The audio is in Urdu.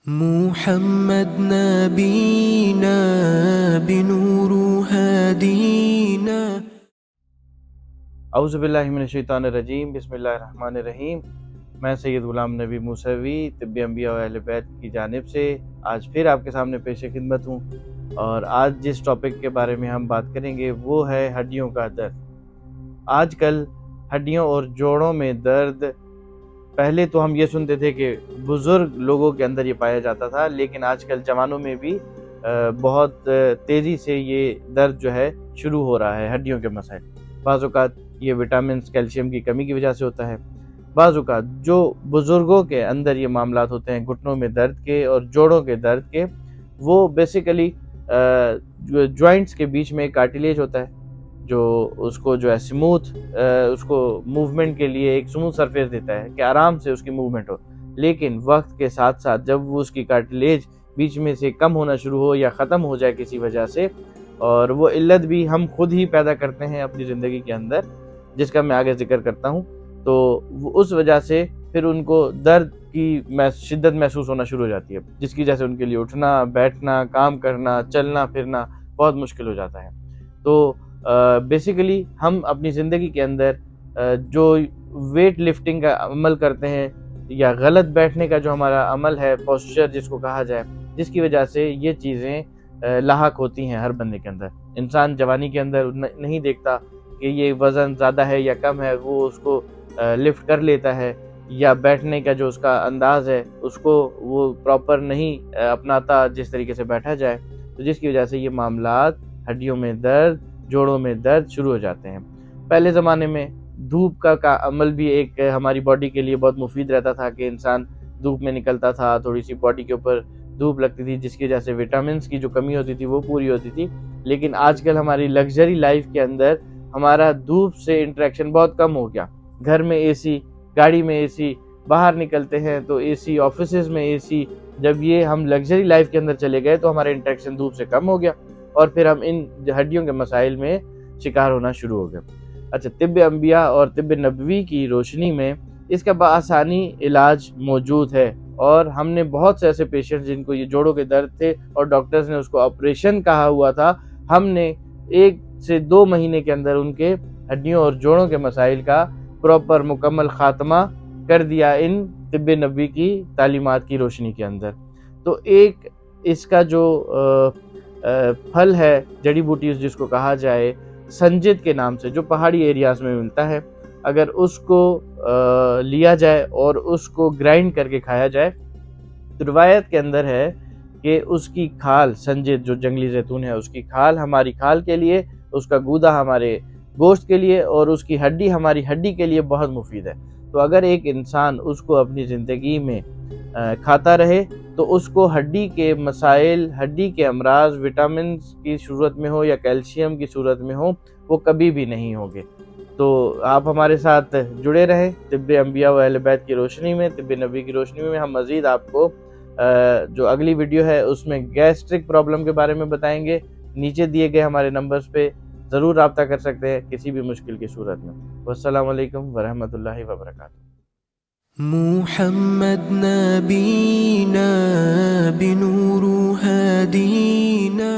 محمد نبینا بنور ہدینا۔ اعوذ باللہ من الشیطان الرجیم، بسم اللہ الرحمن الرحیم۔ میں سید غلام نبی موسوی طب انبیاء و اہل بیت کی جانب سے آج پھر آپ کے سامنے پیش خدمت ہوں، اور آج جس ٹاپک کے بارے میں ہم بات کریں گے وہ ہے ہڈیوں کا درد۔ آج کل ہڈیوں اور جوڑوں میں درد، پہلے تو ہم یہ سنتے تھے کہ بزرگ لوگوں کے اندر یہ پایا جاتا تھا، لیکن آج کل جوانوں میں بھی بہت تیزی سے یہ درد جو ہے شروع ہو رہا ہے، ہڈیوں کے مسائل۔ بعض اوقات یہ وٹامنز، کیلشیم کی کمی کی وجہ سے ہوتا ہے۔ بعض اوقات جو بزرگوں کے اندر یہ معاملات ہوتے ہیں گھٹنوں میں درد کے اور جوڑوں کے درد کے، وہ بیسیکلی جوائنٹس کے بیچ میں ایک کارٹیلیج ہوتا ہے جو اس کو جو ہے سموتھ، اس کو موومنٹ کے لیے ایک سموتھ سرفیس دیتا ہے کہ آرام سے اس کی موومنٹ ہو، لیکن وقت کے ساتھ ساتھ جب وہ اس کی کارٹیلیج بیچ میں سے کم ہونا شروع ہو یا ختم ہو جائے کسی وجہ سے، اور وہ علت بھی ہم خود ہی پیدا کرتے ہیں اپنی زندگی کے اندر، جس کا میں آگے ذکر کرتا ہوں، تو اس وجہ سے پھر ان کو درد کی شدت محسوس ہونا شروع ہو جاتی ہے، جس کی وجہ سے ان کے لیے اٹھنا، بیٹھنا، کام کرنا، چلنا پھرنا بہت مشکل ہو جاتا ہے۔ تو بیسیکلی ہم اپنی زندگی کے اندر جو ویٹ لفٹنگ کا عمل کرتے ہیں یا غلط بیٹھنے کا جو ہمارا عمل ہے، پوسچر جس کو کہا جائے، جس کی وجہ سے یہ چیزیں لاحق ہوتی ہیں ہر بندے کے اندر۔ انسان جوانی کے اندر نہیں دیکھتا کہ یہ وزن زیادہ ہے یا کم ہے، وہ اس کو لفٹ کر لیتا ہے، یا بیٹھنے کا جو اس کا انداز ہے اس کو وہ پراپر نہیں اپناتا جس طریقے سے بیٹھا جائے، تو جس کی وجہ سے یہ معاملات ہڈیوں میں درد، جوڑوں میں درد شروع ہو جاتے ہیں۔ پہلے زمانے میں دھوپ کا عمل بھی ایک ہماری باڈی کے لیے بہت مفید رہتا تھا کہ انسان دھوپ میں نکلتا تھا، تھوڑی سی باڈی کے اوپر دھوپ لگتی تھی، جس کی وجہ سے وٹامنز کی جو کمی ہوتی تھی وہ پوری ہوتی تھی۔ لیکن آج کل ہماری لگژری لائف کے اندر ہمارا دھوپ سے انٹریکشن بہت کم ہو گیا۔ گھر میں اے سی، گاڑی میں اے سی، باہر نکلتے ہیں تو اے سی، آفیسز میں اے سی، جب یہ ہم لگژری لائف کے اندر چلے گئے تو ہمارا انٹریکشن دھوپ سے کم ہو گیا، اور پھر ہم ان ہڈیوں کے مسائل میں شکار ہونا شروع ہو گئے۔ اچھا، طب انبیاء اور طب نبوی کی روشنی میں اس کا بآسانی علاج موجود ہے، اور ہم نے بہت سے ایسے پیشنٹ جن کو یہ جوڑوں کے درد تھے اور ڈاکٹرز نے اس کو آپریشن کہا ہوا تھا، ہم نے 1 سے 2 مہینے کے اندر ان کے ہڈیوں اور جوڑوں کے مسائل کا پراپر مکمل خاتمہ کر دیا ان طب نبوی کی تعلیمات کی روشنی کے اندر۔ تو ایک اس کا جو پھل ہے، جڑی بوٹیز جس کو کہا جائے، سنجد کے نام سے، جو پہاڑی ایریاز میں ملتا ہے، اگر اس کو لیا جائے اور اس کو گرائنڈ کر کے کھایا جائے تو روایت کے اندر ہے کہ اس کی کھال، سنجد جو جنگلی زیتون ہے، اس کی کھال ہماری کھال کے لیے، اس کا گودا ہمارے گوشت کے لیے، اور اس کی ہڈی ہماری ہڈی کے لیے بہت مفید ہے۔ تو اگر ایک انسان اس کو اپنی زندگی میں کھاتا رہے تو اس کو ہڈی کے مسائل، ہڈی کے امراض، وٹامنز کی صورت میں ہو یا کیلشیم کی صورت میں ہو، وہ کبھی بھی نہیں ہوں گے۔ تو آپ ہمارے ساتھ جڑے رہیں طب انبیاء و اہل بیت کی روشنی میں، طب نبوی کی روشنی میں۔ ہم مزید آپ کو جو اگلی ویڈیو ہے اس میں گیسٹرک پرابلم کے بارے میں بتائیں گے۔ نیچے دیے گئے ہمارے نمبرز پہ ضرور رابطہ کر سکتے ہیں کسی بھی مشکل کی صورت میں۔ والسلام علیکم ورحمۃ اللہ وبرکاتہ۔ محمد نبینا بنور ہدینا۔